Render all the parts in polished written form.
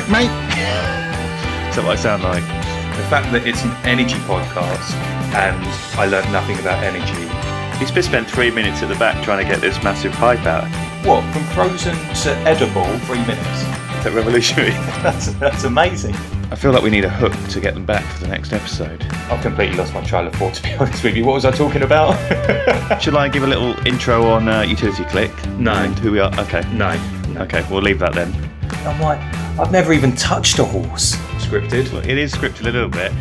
mate? Is that what I sound like? The fact that it's an energy podcast and I learned nothing about energy. He's just spent 3 minutes at the back trying to get this massive pipe out. What, from frozen to edible, 3 minutes? Is that revolutionary? That's amazing. I feel like we need a hook to get them back for the next episode. I've completely lost my trail of thought, to be honest with you. What was I talking about? Should I give a little intro on Utility Click? No. And who we are? Okay. No. Okay, we'll leave that then. I'm like, I've never even touched a horse. Scripted. Well, it is scripted a little bit.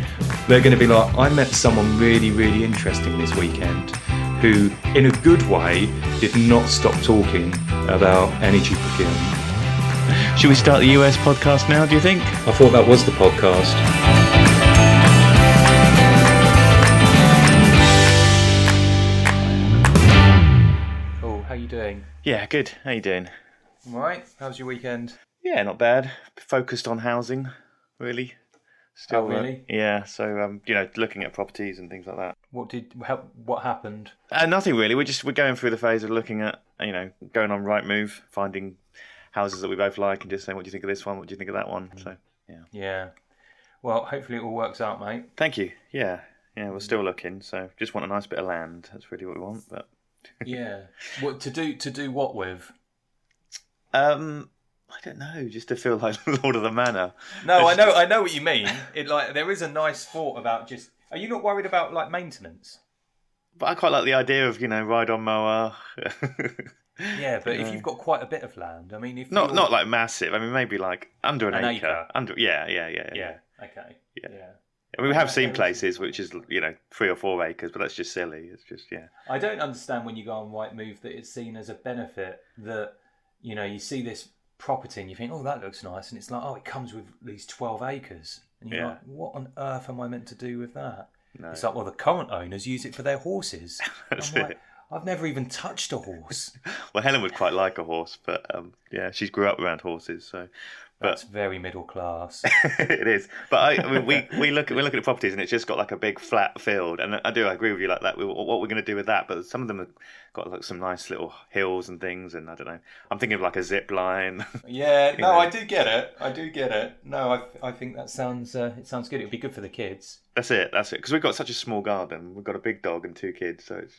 They're going to be like, I met someone really, really interesting this weekend who, in a good way, did not stop talking about energy procurement. Should we start the US podcast now, do you think? I thought that was the podcast. Oh, how you doing? Yeah, good. How you doing? All right. How's your weekend? Yeah, not bad. Focused on housing, really. Still, Oh, really? Yeah, so looking at properties and things like that. What happened? Nothing really. We're going through the phase of looking at, going on Rightmove, finding houses that we both like, and just saying, what do you think of this one? What do you think of that one? So, yeah. Yeah. Well, hopefully it all works out, mate. Thank you. Yeah, we're still looking. So, just want a nice bit of land. That's really what we want. But yeah. What to do? What with? I don't know. Just to feel like Lord of the Manor. No, I know what you mean. There is a nice thought about just. Are you not worried about like maintenance? But I quite like the idea of ride on mower. Yeah, but if you've got quite a bit of land, I mean, if not like massive. I mean, maybe like under an acre. Yeah. Okay. Yeah. I mean, we have seen places which is 3 or 4 acres, but that's just silly. It's just I don't understand when you go on Rightmove that it's seen as a benefit that you see this property and you think, oh, that looks nice, and it's like, oh, it comes with these 12 acres, and you're like, what on earth am I meant to do with that? No. It's like, well, the current owners use it for their horses. That's I'm like, I've never even touched a horse. Well, Helen would quite like a horse, but she grew up around horses, so. That's very middle class. It is, but I mean, we look at the properties and it's just got like a big flat field, and I agree with you like that. What we're going to do with that? But some of them have got like some nice little hills and things, and I don't know. I'm thinking of like a zip line. Yeah, no, I do get it. No, I think that sounds it sounds good. It'd be good for the kids. That's it. Because we've got such a small garden. We've got a big dog and 2 kids, so it's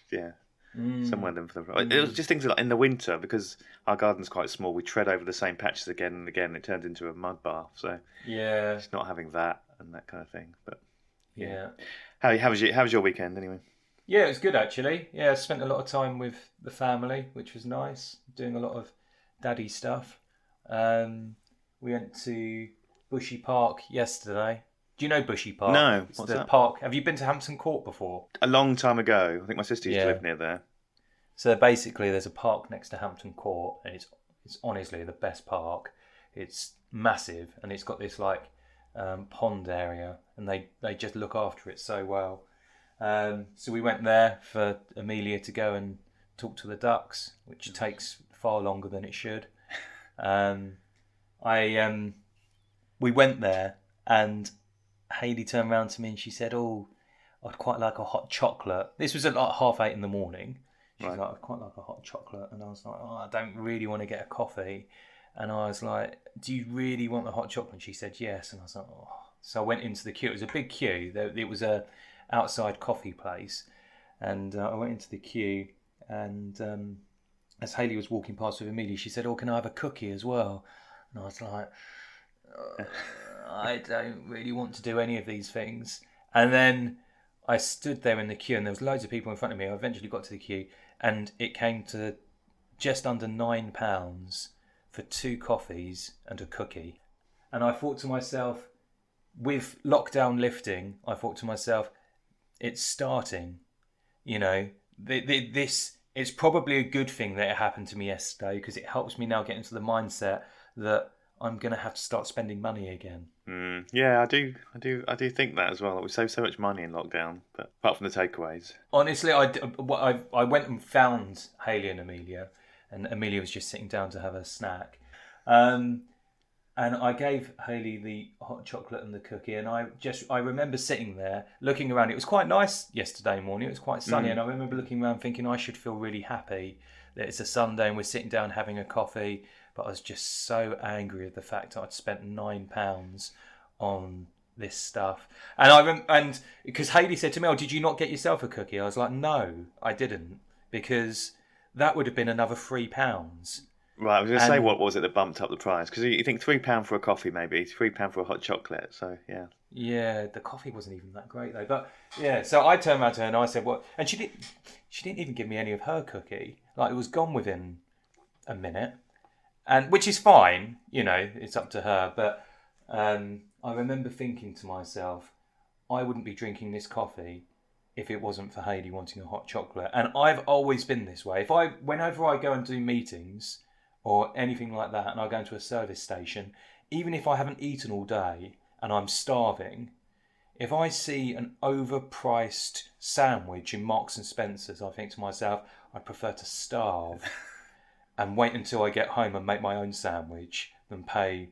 somewhere them for the. It was just things like in the winter, because our garden's quite small. We tread over the same patches again and again. It turns into a mud bath. So just not having that and that kind of thing. But yeah. How was your weekend anyway? Yeah, it was good actually. Yeah, I spent a lot of time with the family, which was nice. Doing a lot of daddy stuff. We went to Bushy Park yesterday. Do you know Bushy Park? No. It's the park. Have you been to Hampton Court before? A long time ago. I think my sister used to live near there. So basically, there's a park next to Hampton Court, and it's honestly the best park. It's massive, and it's got this like pond area, and they just look after it so well. So we went there for Amelia to go and talk to the ducks, which takes far longer than it should. We went there, and Hayley turned around to me and she said, "Oh, I'd quite like a hot chocolate." This was at like 8:30 in the morning. She's like, "I'd quite like a hot chocolate," and I was like, "Oh, I don't really want to get a coffee." And I was like, "Do you really want the hot chocolate?" And she said, "Yes." And I was like, "Oh." So I went into the queue. It was a big queue. It was a outside coffee place, and I went into the queue. And as Hayley was walking past with Amelia, she said, "Oh, can I have a cookie as well?" And I was like, I don't really want to do any of these things. And then I stood there in the queue, and there was loads of people in front of me. I eventually got to the queue, and it came to just under £9 for 2 coffees and a cookie. And I thought to myself, with lockdown lifting, it's starting. It's probably a good thing that it happened to me yesterday, because it helps me now get into the mindset that I'm going to have to start spending money again. Yeah, I do think that as well. Like, we saved so much money in lockdown, but apart from the takeaways. Honestly, I went and found Hayley and Amelia was just sitting down to have a snack. And I gave Hayley the hot chocolate and the cookie, and I remember sitting there looking around. It was quite nice yesterday morning. It was quite sunny, and I remember looking around thinking I should feel really happy that it's a Sunday and we're sitting down having a coffee. but I was just so angry at the fact that I'd spent £9 on this stuff. And because Hayley said to me, "Oh, did you not get yourself a cookie?" I was like, "No, I didn't," because that would have been another £3. Right, I was going to say, what was it that bumped up the price? Because you think £3 for a coffee, maybe £3 for a hot chocolate. So yeah. Yeah, the coffee wasn't even that great though. But yeah, so I turned around to her and I said, "What?" And she didn't even give me any of her cookie. Like, it was gone within a minute, and which is fine, it's up to her. But I remember thinking to myself, I wouldn't be drinking this coffee if it wasn't for Hayley wanting a hot chocolate. And I've always been this way. Whenever I go and do meetings or anything like that, and I go into a service station, even if I haven't eaten all day and I'm starving, if I see an overpriced sandwich in Marks and Spencer's, I think to myself, I'd prefer to starve and wait until I get home and make my own sandwich than pay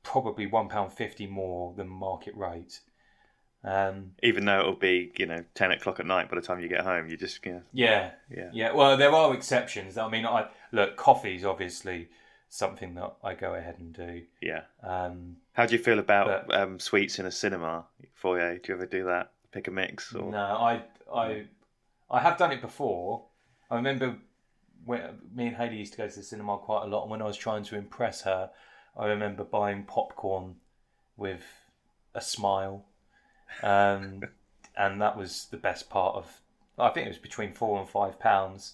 probably £1.50 more than market rate. Even though it'll be 10 o'clock at night by the time you get home, you just yeah. Well, there are exceptions. I mean, look, coffee's obviously something that I go ahead and do. Yeah. How do you feel about sweets in a cinema foyer? Do you ever do that? Pick a mix? Or? No, I have done it before. I remember when me and Hayley used to go to the cinema quite a lot, and when I was trying to impress her, I remember buying popcorn with a smile. And that was the best part of, I think it was between £4 and £5.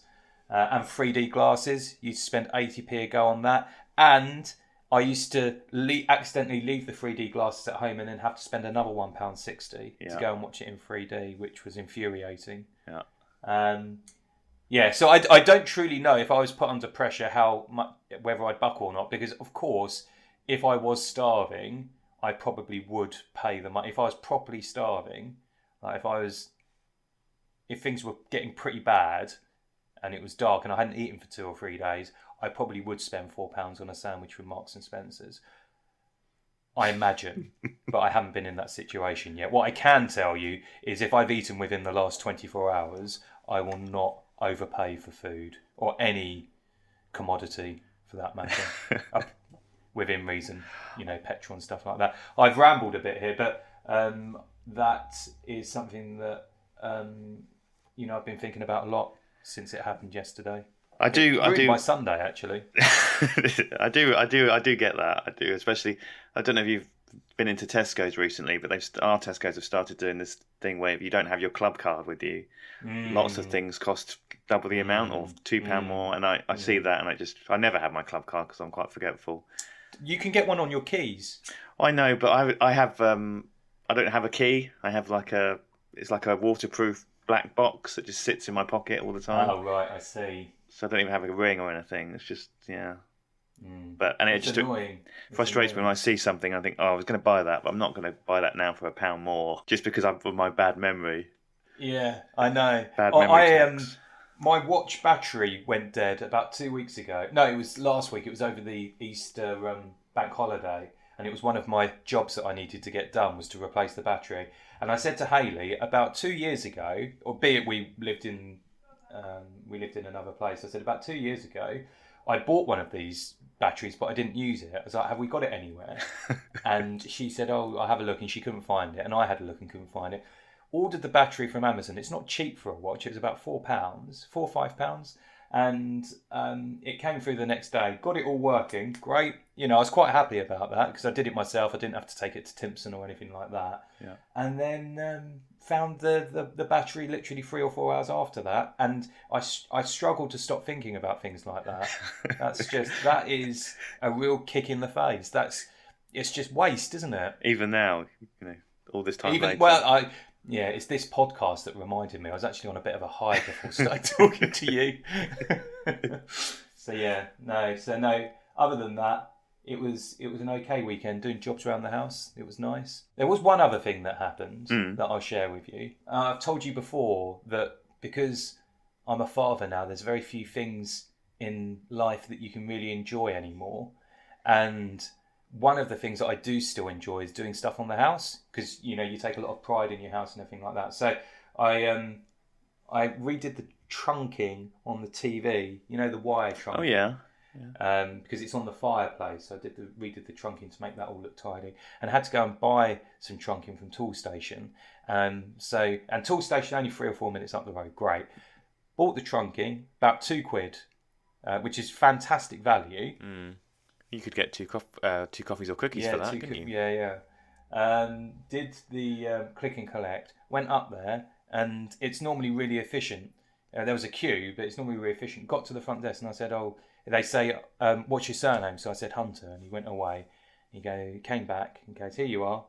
And 3D glasses, you'd spend 80p a go on that. And I used to accidentally leave the 3D glasses at home and then have to spend another £1.60 to go and watch it in 3D, which was infuriating. So I don't truly know if I was put under pressure whether I'd buckle or not, because of course, if I was starving, I probably would pay the money. If I was properly starving, like if things were getting pretty bad and it was dark and I hadn't eaten for 2 or 3 days, I probably would spend £4 on a sandwich from Marks and Spencer's. I imagine, but I haven't been in that situation yet. What I can tell you is if I've eaten within the last 24 hours, I will not overpay for food or any commodity for that matter. Within reason, petrol and stuff like that. I've rambled a bit here, but that is something that I've been thinking about a lot since it happened yesterday. I do. My Sunday, actually. I do get that. I do, especially. I don't know if you've been into Tesco's recently, but our Tesco's have started doing this thing where if you don't have your club card with you, lots of things cost double the amount or £2 more. And I see that, and I never have my club card because I'm quite forgetful. You can get one on your keys. I know, but I have I don't have a key. I have it's like a waterproof black box that just sits in my pocket all the time. Oh right, I see. So I don't even have a ring or anything. It's just But it just frustrates me when I see something. I think, I was going to buy that, but I'm not going to buy that now for £1 more just because of my bad memory. Yeah, I know. Bad memory. My watch battery went dead about 2 weeks ago. No, it was last week. It was over the Easter bank holiday. And it was one of my jobs that I needed to get done was to replace the battery. And I said to Hayley, about 2 years ago, albeit we lived in another place. I said, about 2 years ago, I bought one of these batteries, but I didn't use it. I was like, have we got it anywhere? And she said, oh, I'll have a look. And she couldn't find it. And I had a look and couldn't find it. Ordered the battery from Amazon. It's not cheap for a watch. It was about £4, £4 or £5. And it came through the next day. Got it all working. Great. I was quite happy about that because I did it myself. I didn't have to take it to Timpson or anything like that. Yeah. And then found the battery literally 3 or 4 hours after that. And I struggled to stop thinking about things like that. That is a real kick in the face. It's just waste, isn't it? Even now, all this time later. Yeah, it's this podcast that reminded me. I was actually on a bit of a high before I started talking to you. No. Other than that, it was an okay weekend doing jobs around the house. It was nice. There was one other thing that happened that I'll share with you. I've told you before that because I'm a father now, there's very few things in life that you can really enjoy anymore. And one of the things that I do still enjoy is doing stuff on the house because you take a lot of pride in your house and everything like that. So I redid the trunking on the TV, the wire trunking. Oh yeah. because it's on the fireplace. So I redid the trunking to make that all look tidy, and I had to go and buy some trunking from Toolstation. And Toolstation only 3 or 4 minutes up the road. Great. Bought the trunking, about £2, which is fantastic value. You could get two coffees or cookies for that, couldn't you? Yeah. Did the click and collect, went up there, and it's normally really efficient. There was a queue, but it's normally really efficient. Got to the front desk and I said, they say, what's your surname? So I said Hunter, and he went away. He came back and goes, here you are.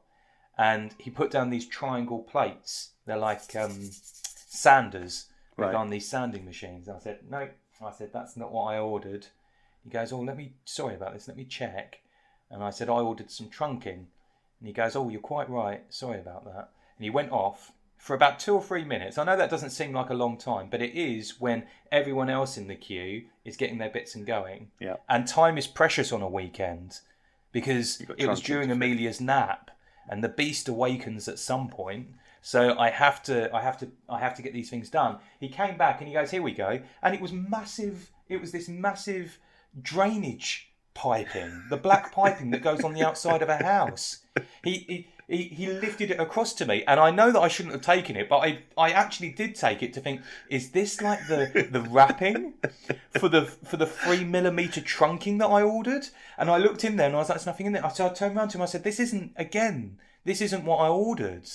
And he put down these triangle plates. They're like sanders. They go on these sanding machines. And I said, no. I said, that's not what I ordered. He goes, sorry about this, let me check. And I said, I ordered some trunking. And he goes, you're quite right, sorry about that. And he went off for about 2 or 3 minutes. I know that doesn't seem like a long time, but it is when everyone else in the queue is getting their bits and going. Yeah. And time is precious on a weekend because it was during Amelia's nap, and the beast awakens at some point. So I have to get these things done. He came back and he goes, here we go. And it was massive. It was this massive drainage piping, the black piping that goes on the outside of a house. He lifted it across to me, and I know that I shouldn't have taken it, but I actually did take it to think, is this like the wrapping for the 3mm trunking that I ordered? And I looked in there and I was like, there's nothing in there. So I turned around to him, I said, this isn't what I ordered.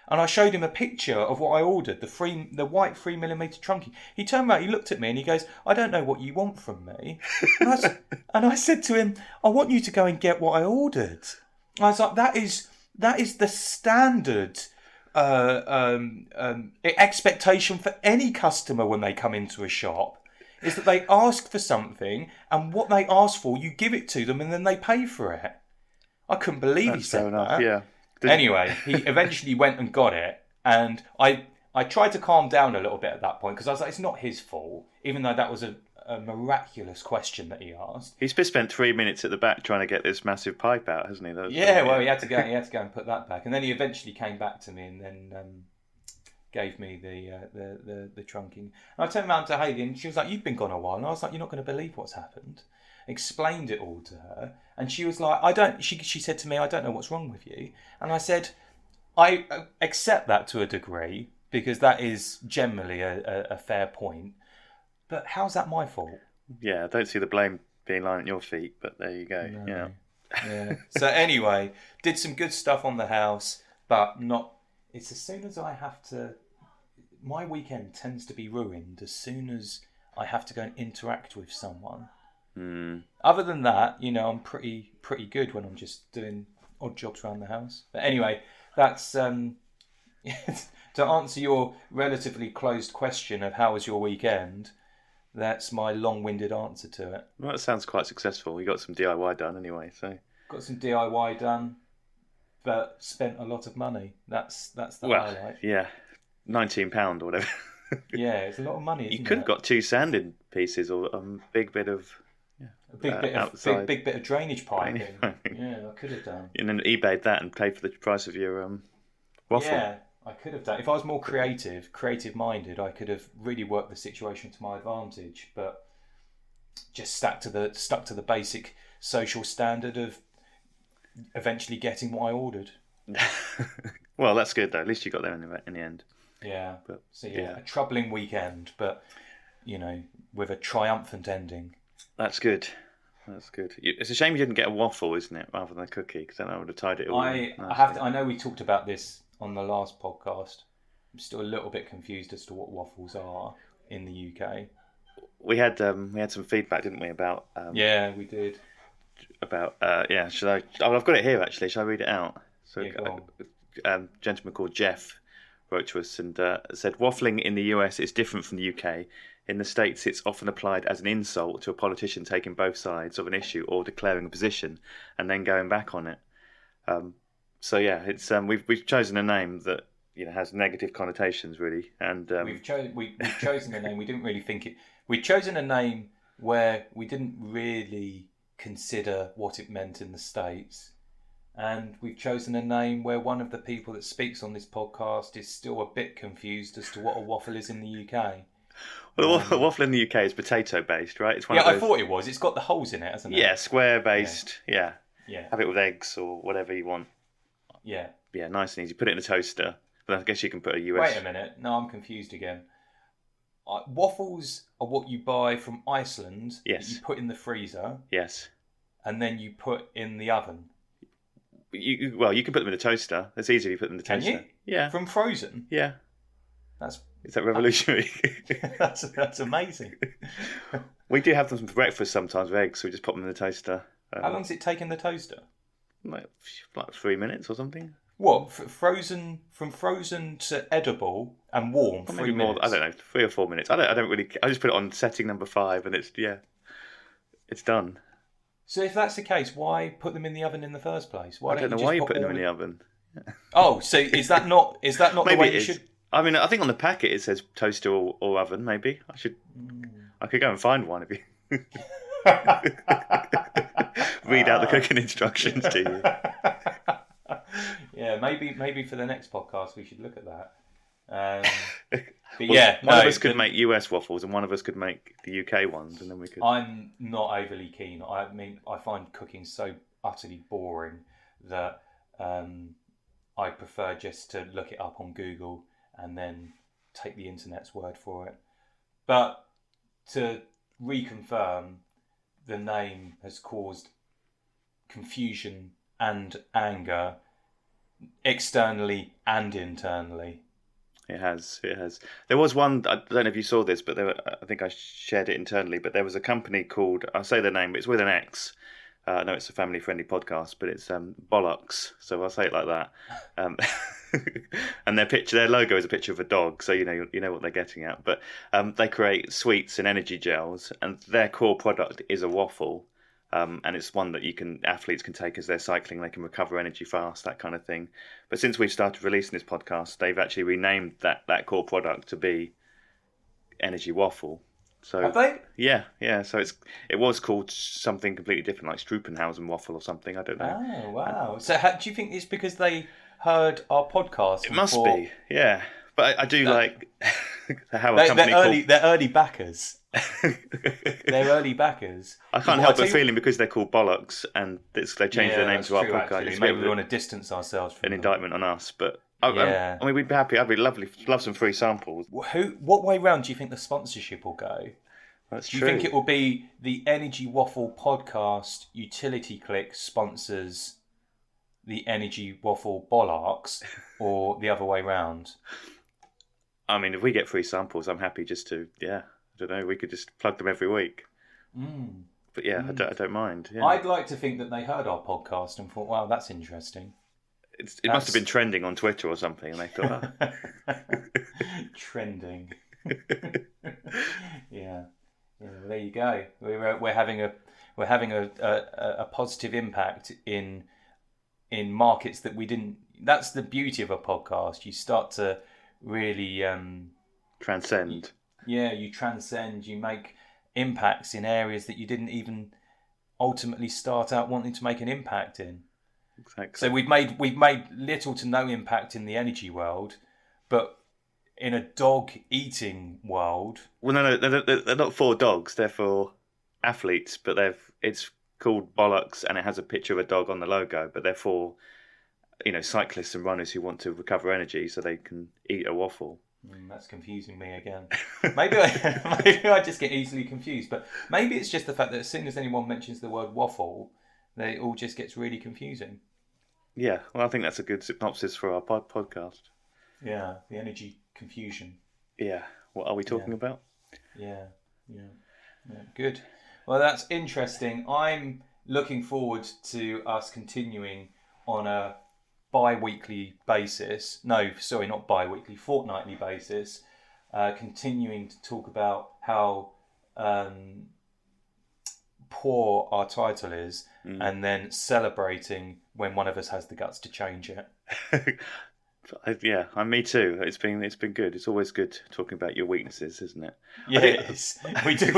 And I showed him a picture of what I ordered, the white 3mm trunking. He turned around, he looked at me and he goes, I don't know what you want from me. And I said to him, I want you to go and get what I ordered. I was like, that is the standard expectation for any customer when they come into a shop, is that they ask for something, and what they ask for, you give it to them, and then they pay for it. I couldn't believe he said that. Yeah. Anyway, he eventually went and got it, and I tried to calm down a little bit at that point, because I was like, it's not his fault, even though that was a miraculous question that he asked. He's just spent 3 minutes at the back trying to get this massive pipe out, hasn't he? He had to go and put that back, and then he eventually came back to me and then gave me the trunking. And I turned around to Hayley, and she was like, "You've been gone a while," and I was like, "You're not going to believe what's happened." Explained it all to her, and she was like, "I don't." She said to me, "I don't know what's wrong with you," and I said, "I accept that to a degree because that is generally a fair point, but how's that my fault?" Yeah, I don't see the blame being lying at your feet, but there you go. No. Yeah. So anyway, did some good stuff on the house, but not. It's as soon as I have to. My weekend tends to be ruined as soon as I have to go and interact with someone. Other than that, I'm pretty good when I'm just doing odd jobs around the house. But anyway, that's to answer your relatively closed question of how was your weekend. That's my long-winded answer to it. Well, that sounds quite successful. You got some DIY done anyway, so. Got some DIY done, but spent a lot of money. That's the highlight. Yeah, £19 or whatever. Yeah, it's a lot of money. You could have got 2 sanding pieces or a big bit of. A big bit of drainage piping. Yeah, I could have done. And then eBayed that and paid for the price of your waffle. Yeah, I could have done. If I was more creative-minded, I could have really worked the situation to my advantage. But just stuck to the basic social standard of eventually getting what I ordered. Well, that's good though. At least you got there in the end. Yeah. A troubling weekend, but with a triumphant ending. That's good. It's a shame you didn't get a waffle, isn't it, rather than a cookie? Because then I would have tied it all. I know we talked about this on the last podcast. I'm still a little bit confused as to what waffles are in the UK. We had some feedback, didn't we? About yeah, we did. About should I? Oh, I've got it here actually. Shall I read it out? So, a gentleman called Jeff wrote to us and said, "Waffling in the US is different from the UK. In the States, it's often applied as an insult to a politician taking both sides of an issue or declaring a position and then going back on it." It's we've chosen a name that has negative connotations really, and we've chosen a name. We didn't really think it. We've chosen a name where we didn't really consider what it meant in the States, and we've chosen a name where one of the people that speaks on this podcast is still a bit confused as to what a waffle is in the UK. Well, the waffle in the UK is potato based, right? It's one of I those, thought it was. It's got the holes in it, hasn't it? yeah, square based. Yeah. Yeah. Have it with eggs or whatever you want. Yeah. Yeah, nice and easy. Put it in a toaster. But I guess you can put a US. Wait a minute. No, I'm confused again. Waffles are what you buy from Iceland. Yes. That you put in the freezer. Yes. And then you put in the oven. You can put them in a toaster. It's easy if you put them in the toaster. Can you? Yeah. From frozen? Yeah. Is that revolutionary? that's amazing. We do have them for breakfast sometimes with eggs, so we just pop them in the toaster. How long does it take in the toaster? Like 3 minutes or something. What? From frozen to edible and warm, Or 3 maybe minutes? more, I don't know, 3 or 4 minutes. I don't really. I just put it on setting number 5 and it's done. So if that's the case, why put them in the oven in the first place? I don't know why you're putting them in the oven. Oh, so is that not the way you should? I mean, I think on the packet it says toaster or oven. Maybe I could go and find one if you read out the cooking instructions to you. Yeah, maybe for the next podcast we should look at that. But one of us could make US waffles and one of us could make the UK ones, and then we could. I'm not overly keen. I mean, I find cooking so utterly boring that I prefer just to look it up on Google and then take the internet's word for it. But to reconfirm, the name has caused confusion and anger externally and internally. It has. There was one, I don't know if you saw this, but I think I shared it internally, but there was a company called, I'll say the name, but it's with an X. I know it's a family-friendly podcast, but it's Bollocks, so I'll say it like that. And their logo is a picture of a dog, so you know what they're getting at. But they create sweets and energy gels, and their core product is a waffle. And it's one that athletes can take as they're cycling. They can recover energy fast, that kind of thing. But since we've started releasing this podcast, they've actually renamed that core product to be Energy Waffle. So have they? Yeah. So it was called something completely different, like Strupenhausen waffle or something. I don't know. Oh wow! So do you think it's because they heard our podcast? It must be, yeah. But I do like how a company they're early backers. They're early backers. I can't help but feeling because they're called Bollocks and they changed their name to our podcast. Maybe we want to distance ourselves from an indictment on us, but I mean, we'd be happy. I'd be love some free samples. What way round do you think the sponsorship will go? That's true. Do you think it will be the Energy Waffle podcast Utility Click sponsors the Energy Waffle Bollocks, or the other way round? I mean, if we get free samples, I'm happy just to, I don't know, we could just plug them every week. But I don't mind. Yeah. I'd like to think that they heard our podcast and thought, wow, that's interesting. It must have been trending on Twitter or something, and they thought, trending. Yeah. Well, there you go. We're having a positive impact in markets that we didn't. That's the beauty of a podcast. You start to really transcend. You transcend. You make impacts in areas that you didn't even ultimately start out wanting to make an impact in. Exactly. So we've made little to no impact in the energy world, but in a dog eating world. Well, no, they're not for dogs. They're for athletes, but it's called Bollocks, and it has a picture of a dog on the logo. But they're for cyclists and runners who want to recover energy, so they can eat a waffle. That's confusing me again. Maybe I just get easily confused, but maybe it's just the fact that as soon as anyone mentions the word waffle, it all just gets really confusing. Yeah, well, I think that's a good synopsis for our podcast. Yeah, the energy confusion. Yeah, what are we talking about? Yeah, good. Well, that's interesting. I'm looking forward to us continuing on a bi-weekly basis. No, sorry, not bi-weekly, fortnightly basis. Continuing to talk about how poor our title is, and then celebrating when one of us has the guts to change it. Yeah, me too. It's been good. It's always good talking about your weaknesses, isn't it? Yes, we do.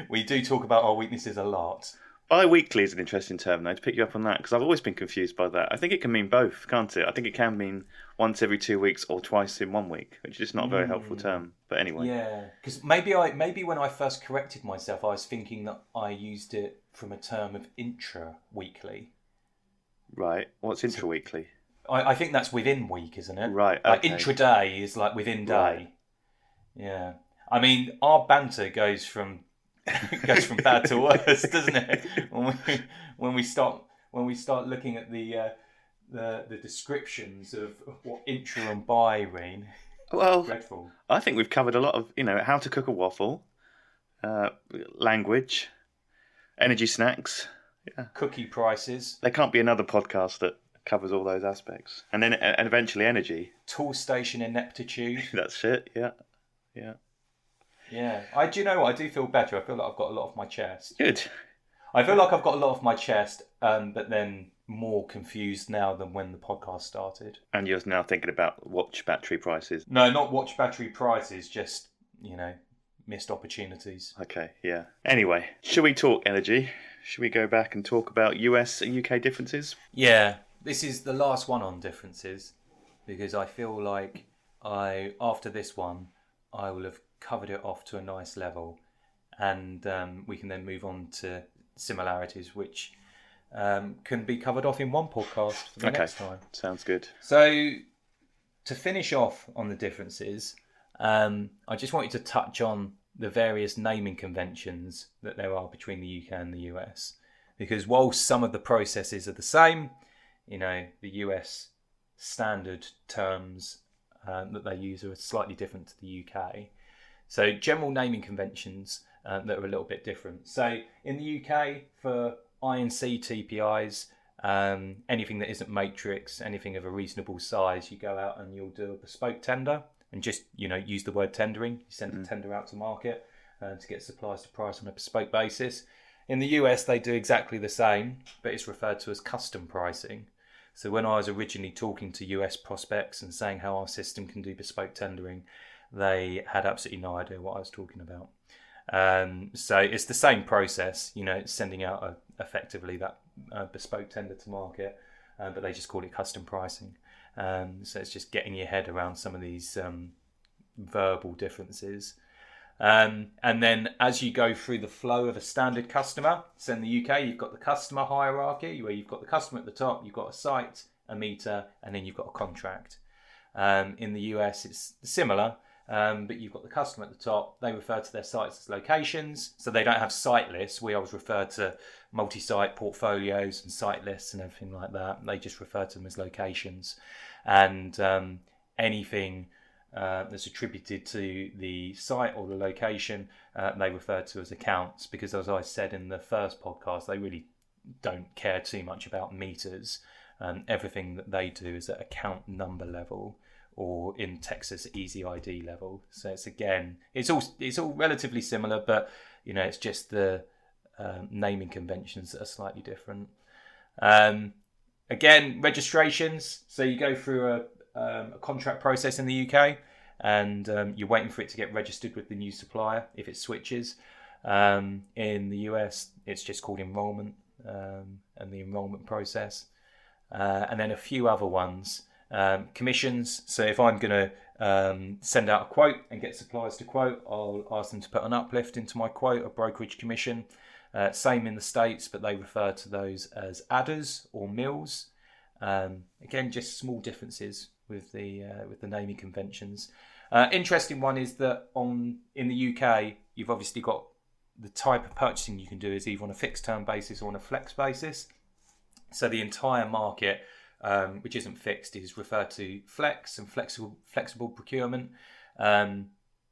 We do talk about our weaknesses a lot. Bi-weekly is an interesting term, though, to pick you up on that, because I've always been confused by that. I think it can mean both, can't it? I think it can mean once every 2 weeks or twice in 1 week, which is just not a very helpful term. But anyway. Yeah, because maybe when I first corrected myself, I was thinking that I used it from a term of intra-weekly. Right. What's intra-weekly? I think that's within week, isn't it? Right. Like intraday is like within day. Right. Yeah. I mean, our banter goes from bad to worse, doesn't it? When we start looking at the descriptions of what intra and bi mean. Well, dreadful. I think we've covered a lot of, how to cook a waffle, language, energy snacks, cookie prices. There can't be another podcast that covers all those aspects, and eventually energy. Tool station ineptitude. That's it. Yeah. Yeah, do you know what? I do feel better. I feel like I've got a lot off my chest. Good. I feel like I've got a lot off my chest, but then more confused now than when the podcast started. And you're now thinking about watch battery prices? No, not watch battery prices, just, missed opportunities. Okay, yeah. Anyway, should we talk energy? Should we go back and talk about US and UK differences? Yeah, this is the last one on differences, because I feel like after this one, I will have covered it off to a nice level, and we can then move on to similarities, which can be covered off in one podcast for the next time. Sounds good. So to finish off on the differences, I just wanted to touch on the various naming conventions that there are between the UK and the US, because whilst some of the processes are the same, the US standard terms that they use are slightly different to the UK. So general naming conventions that are a little bit different. So in the UK, for I&C TPIs, anything that isn't matrix, anything of a reasonable size, you go out and you'll do a bespoke tender and just, use the word tendering. You send a tender out to market to get suppliers to price on a bespoke basis. In the US, they do exactly the same, but it's referred to as custom pricing. So when I was originally talking to US prospects and saying how our system can do bespoke tendering, they had absolutely no idea what I was talking about. So it's the same process, sending out effectively that bespoke tender to market, but they just call it custom pricing. So it's just getting your head around some of these verbal differences. And then as you go through the flow of a standard customer, so in the UK, you've got the customer hierarchy, where you've got the customer at the top, you've got a site, a meter, and then you've got a contract. In the US, it's similar. But you've got the customer at the top. They refer to their sites as locations. So they don't have site lists. We always refer to multi-site portfolios and site lists and everything like that. They just refer to them as locations. And anything that's attributed to the site or the location, they refer to as accounts. Because as I said in the first podcast, they really don't care too much about meters. Everything that they do is at account number level, or in Texas Easy ID level. So it's all relatively similar, but it's just the naming conventions that are slightly different. Again, registrations. So you go through a contract process in the UK, and you're waiting for it to get registered with the new supplier if it switches. In the US, it's just called enrolment, and the enrolment process, and then a few other ones. Commissions. So if I'm going to send out a quote and get suppliers to quote, I'll ask them to put an uplift into my quote, a brokerage commission. Same in the States, but they refer to those as adders or mills. Again, just small differences with the naming conventions. Interesting one is that in the UK, you've obviously got the type of purchasing you can do is either on a fixed term basis or on a flex basis. So the entire market, which isn't fixed, is referred to flex and flexible procurement.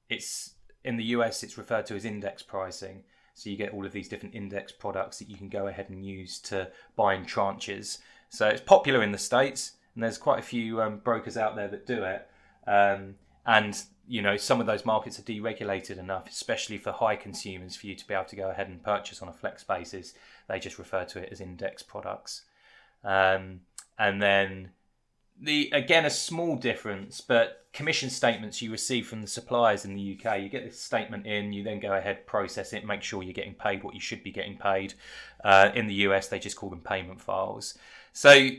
It's in the US, it's referred to as index pricing. So you get all of these different index products that you can go ahead and use to buy in tranches. So it's popular in the States, and there's quite a few brokers out there that do it. And some of those markets are deregulated enough, especially for high consumers, for you to be able to go ahead and purchase on a flex basis. They just refer to it as index products. And then Again, a small difference, but commission statements you receive from the suppliers in the UK, you get this statement in, you then go ahead, process it, make sure you're getting paid what you should be getting paid. In the US, they just call them payment files. So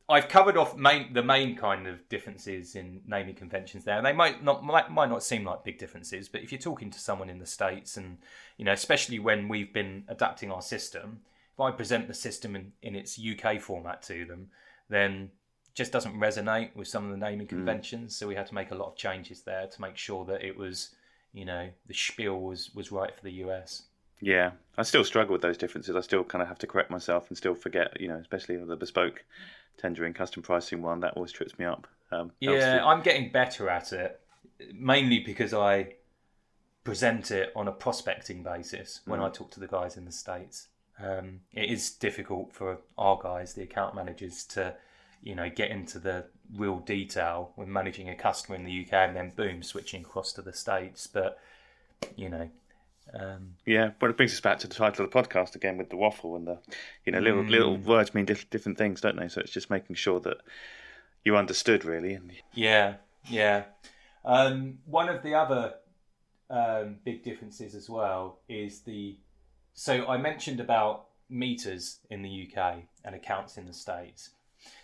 I've covered off the main kind of differences in naming conventions there. And they might not seem like big differences, but if you're talking to someone in the States, and especially when we've been adapting our system, if I present the system in its UK format to them, then just doesn't resonate with some of the naming conventions. So we had to make a lot of changes there to make sure that it was, the spiel was right for the US. Yeah, I still struggle with those differences. I still kind of have to correct myself and still forget, especially the bespoke tendering custom pricing one, that always trips me up. I'm getting better at it, mainly because I present it on a prospecting basis when I talk to the guys in the States. It is difficult for our guys, the account managers, to get into the real detail when managing a customer in the UK and then boom, switching across to the States. But but it brings us back to the title of the podcast again with the waffle and the little words mean different things, don't they? So it's just making sure that you understood, really. Yeah. One of the other big differences as well is so I mentioned about meters in the UK and accounts in the States.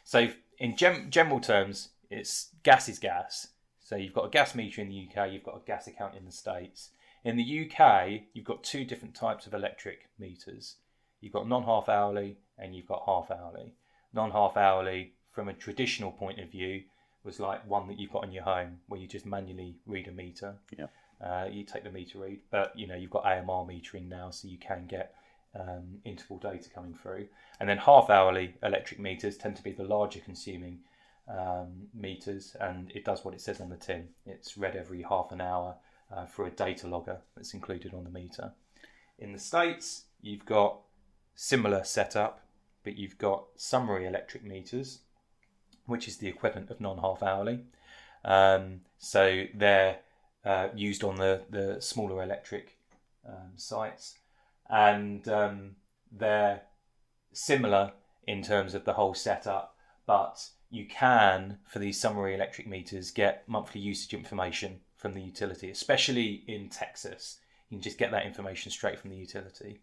So in general terms, it's gas is gas. So you've got a gas meter in the UK, you've got a gas account in the States. In the UK, you've got two different types of electric meters. You've got non-half hourly and you've got half hourly. Non-half hourly, from a traditional point of view, was like one that you've got in your home where you just manually read a meter. Yeah. You take the meter read, but you've got AMR metering now, so you can get interval data coming through. And then half hourly electric meters tend to be the larger consuming meters, and it does what it says on the tin. It's read every half an hour through a data logger that's included on the meter. In the States, you've got similar setup, but you've got summary electric meters, which is the equivalent of non-half hourly. So they're used on the smaller electric sites, and they're similar in terms of the whole setup, but you can, for these summary electric meters, get monthly usage information from the utility, especially in Texas. You can just get that information straight from the utility.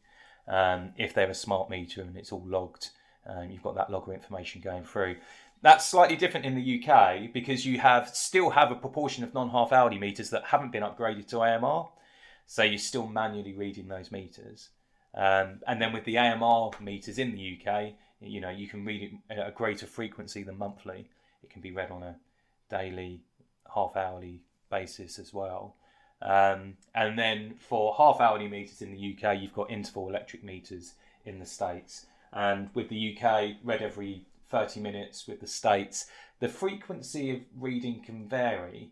If they're a smart meter and it's all logged, you've got that logger information going through. That's slightly different in the UK because you still have a proportion of non-half hourly meters that haven't been upgraded to AMR. So you're still manually reading those meters. And then with the AMR meters in the UK, you can read it at a greater frequency than monthly. It can be read on a daily, half hourly basis as well. And then for half hourly meters in the UK, you've got interval electric meters in the States. And with the UK, read every 30 minutes. With the States, the frequency of reading can vary.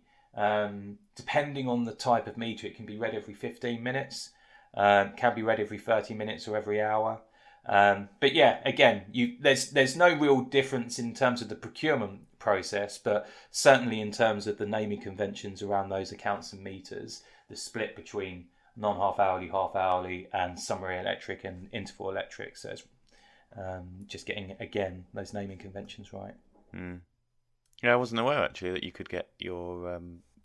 Depending on the type of meter, it can be read every 15 minutes, can be read every 30 minutes or every hour. But yeah, again, there's no real difference in terms of the procurement process, but certainly in terms of the naming conventions around those accounts and meters, the split between non-half hourly, half hourly, and summary electric and interval electric. So it's just getting, again, those naming conventions right. Yeah, I wasn't aware actually that you could get your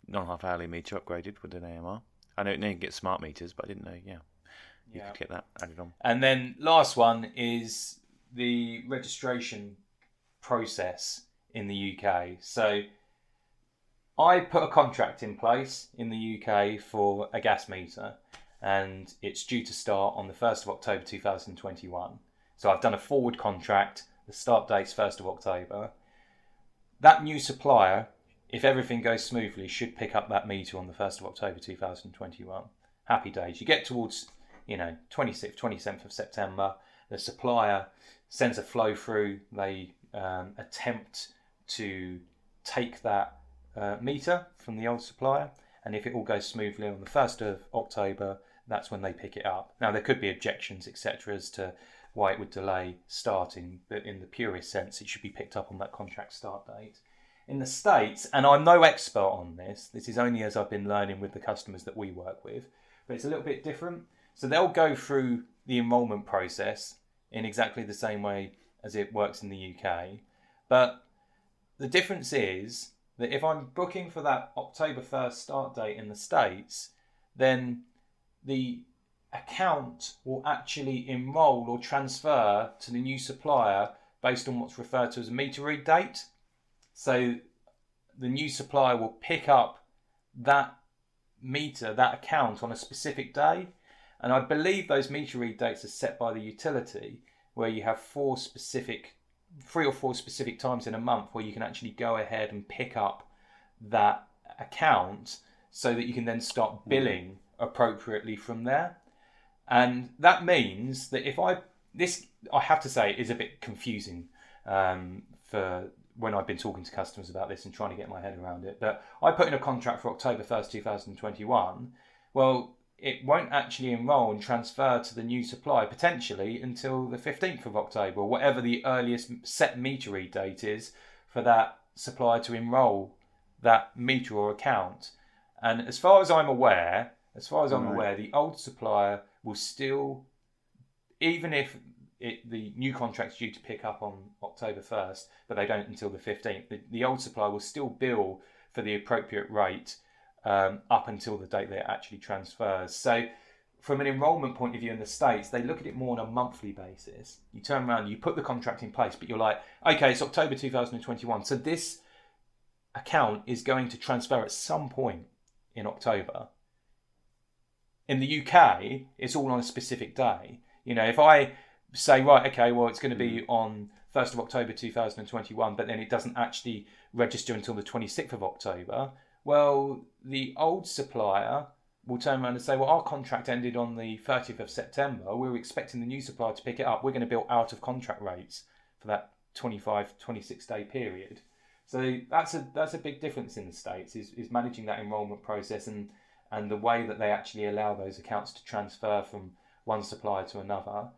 non-half hourly meter upgraded with an AMR. I know you can get smart meters, but I didn't know. You could get that added on. And then last one is the registration process in the UK. So I put a contract in place in the UK for a gas meter, and it's due to start on the 1st of October 2021. So I've done a forward contract. The start date's 1st of October. That new supplier, if everything goes smoothly, should pick up that meter on the 1st of October 2021. Happy days. You get towards 26th, 27th of September, the supplier sends a flow through. They attempt to take that meter from the old supplier, and if it all goes smoothly on the 1st of October, that's when they pick it up. Now, there could be objections, etc., as to why it would delay starting, but in the purest sense, it should be picked up on that contract start date. In the States, and I'm no expert on this is only as I've been learning with the customers that we work with, but it's a little bit different. So they'll go through the enrolment process in exactly the same way as it works in the UK, but The difference is that if I'm booking for that October 1st start date in the States, then the account will actually enrol or transfer to the new supplier based on what's referred to as a meter read date. So the new supplier will pick up that meter, that account on a specific day. And I believe those meter read dates are set by the utility, where you have 3 or 4 specific times in a month where you can actually go ahead and pick up that account so that you can then start billing appropriately from there. And that means that I have to say, is a bit confusing for when I've been talking to customers about this and trying to get my head around it. But I put in a contract for October 1st, 2021. Well, it won't actually enrol and transfer to the new supplier potentially until the 15th of October, or whatever the earliest set meter read date is for that supplier to enrol that meter or account. And as far as I'm aware, the old supplier will still, even if the new contract's due to pick up on October 1st, but they don't until the 15th, the old supplier will still bill for the appropriate rate up until the date that it actually transfers. So from an enrolment point of view in the States, they look at it more on a monthly basis. You turn around, you put the contract in place, but you're like, okay, it's October 2021. So this account is going to transfer at some point in October. In the UK, it's all on a specific day. You know, if I say, right, okay, well, it's going to be on 1st of October 2021, but then it doesn't actually register until the 26th of October, well, the old supplier will turn around and say, well, our contract ended on the 30th of September. We were expecting the new supplier to pick it up. We're going to bill out of contract rates for that 26 day period. So that's a big difference in the States, is managing that enrolment process and the way that they actually allow those accounts to transfer from one supplier to another.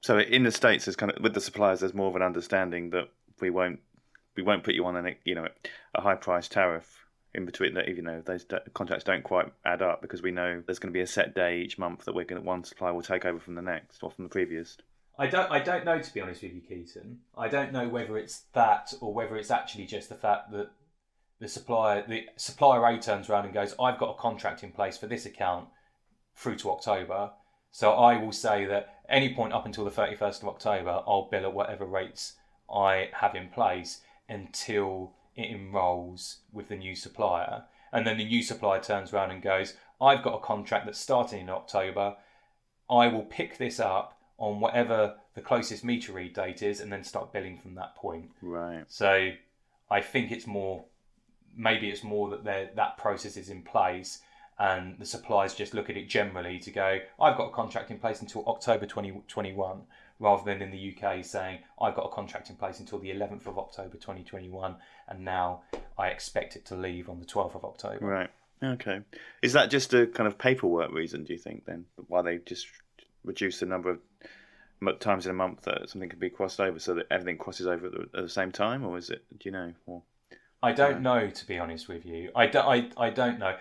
So in the States, there's kind of, with the suppliers, there's more of an understanding that we won't put you on a high price tariff in between, that even though those contracts don't quite add up, because we know there's going to be a set day each month that one supplier will take over from the next or from the previous. I don't know, to be honest with you, Keaton. I don't know whether it's that or whether it's actually just the fact that the supplier A turns around and goes, I've got a contract in place for this account through to October. So I will say that any point up until the 31st of October, I'll bill at whatever rates I have in place until it enrolls with the new supplier. And then the new supplier turns around and goes, I've got a contract that's starting in October. I will pick this up on whatever the closest meter read date is and then start billing from that point. Right. So I think maybe it's more that that process is in place, and the suppliers just look at it generally to go, I've got a contract in place until October 2021, rather than in the UK saying, I've got a contract in place until the 11th of October 2021, and now I expect it to leave on the 12th of October. Right. Okay. Is that just a kind of paperwork reason, do you think, then? Why they just reduce the number of times in a month that something can be crossed over so that everything crosses over at the same time? Or is it, do you know? Or, I don't know, to be honest with you. I don't know.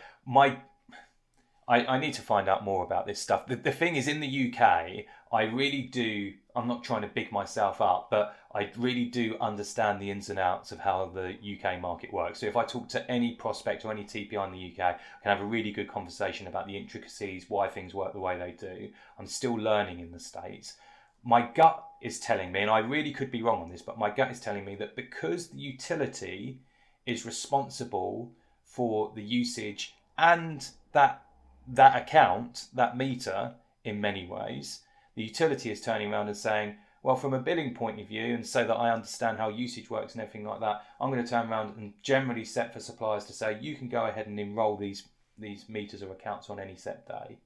I need to find out more about this stuff. The thing is, in the UK, I really do, I'm not trying to big myself up, but I really do understand the ins and outs of how the UK market works. So if I talk to any prospect or any TPI in the UK, I can have a really good conversation about the intricacies, why things work the way they do. I'm still learning in the States. My gut is telling me, and I really could be wrong on this, but my gut is telling me that because the utility is responsible for the usage and that account, that meter, in many ways, the utility is turning around and saying, well, from a billing point of view, and so that I understand how usage works and everything like that, I'm going to turn around and generally set for suppliers to say, you can go ahead and enrol these meters or accounts on any set day.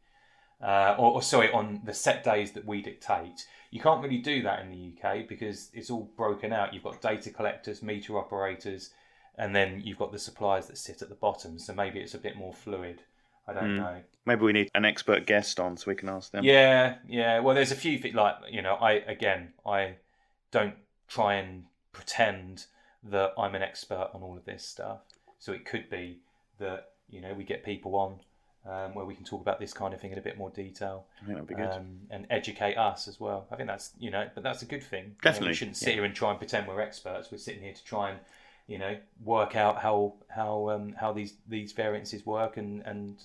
On the set days that we dictate. You can't really do that in the UK because it's all broken out. You've got data collectors, meter operators, and then you've got the suppliers that sit at the bottom. So maybe it's a bit more fluid. I don't know. Maybe we need an expert guest on so we can ask them. Yeah. Well, there's a few things I don't try and pretend that I'm an expert on all of this stuff. So it could be that, we get people on where we can talk about this kind of thing in a bit more detail. I think that'd be good. And educate us as well. I think that's, but that's a good thing. Definitely. We shouldn't sit here and try and pretend we're experts. We're sitting here to try and, work out how these variances work and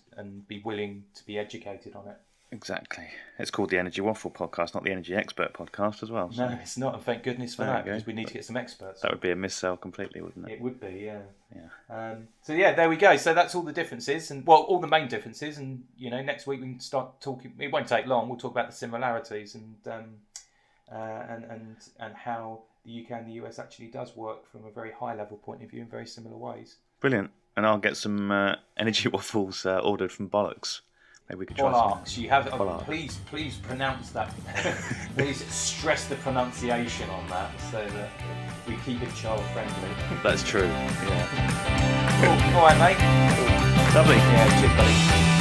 be willing to be educated on it. Exactly. It's called the Energy Waffle podcast, not the Energy Expert podcast as well. So. No, it's not, and thank goodness for that, because we need to get some experts. That would be a missell completely, wouldn't it? It would be, yeah. Yeah. So yeah, there we go. So that's all the differences, and all the main differences, and next week we can start talking. It won't take long. We'll talk about the similarities and how the UK and the US actually does work from a very high level point of view in very similar ways. Brilliant. And I'll get some energy waffles ordered from Bollocks. Maybe we could try Bollocks. some. You have please pronounce that. Please stress the pronunciation on that so that we keep it child friendly. That's true. Yeah. Cool. All right, mate. Lovely. Yeah, cheers, buddy.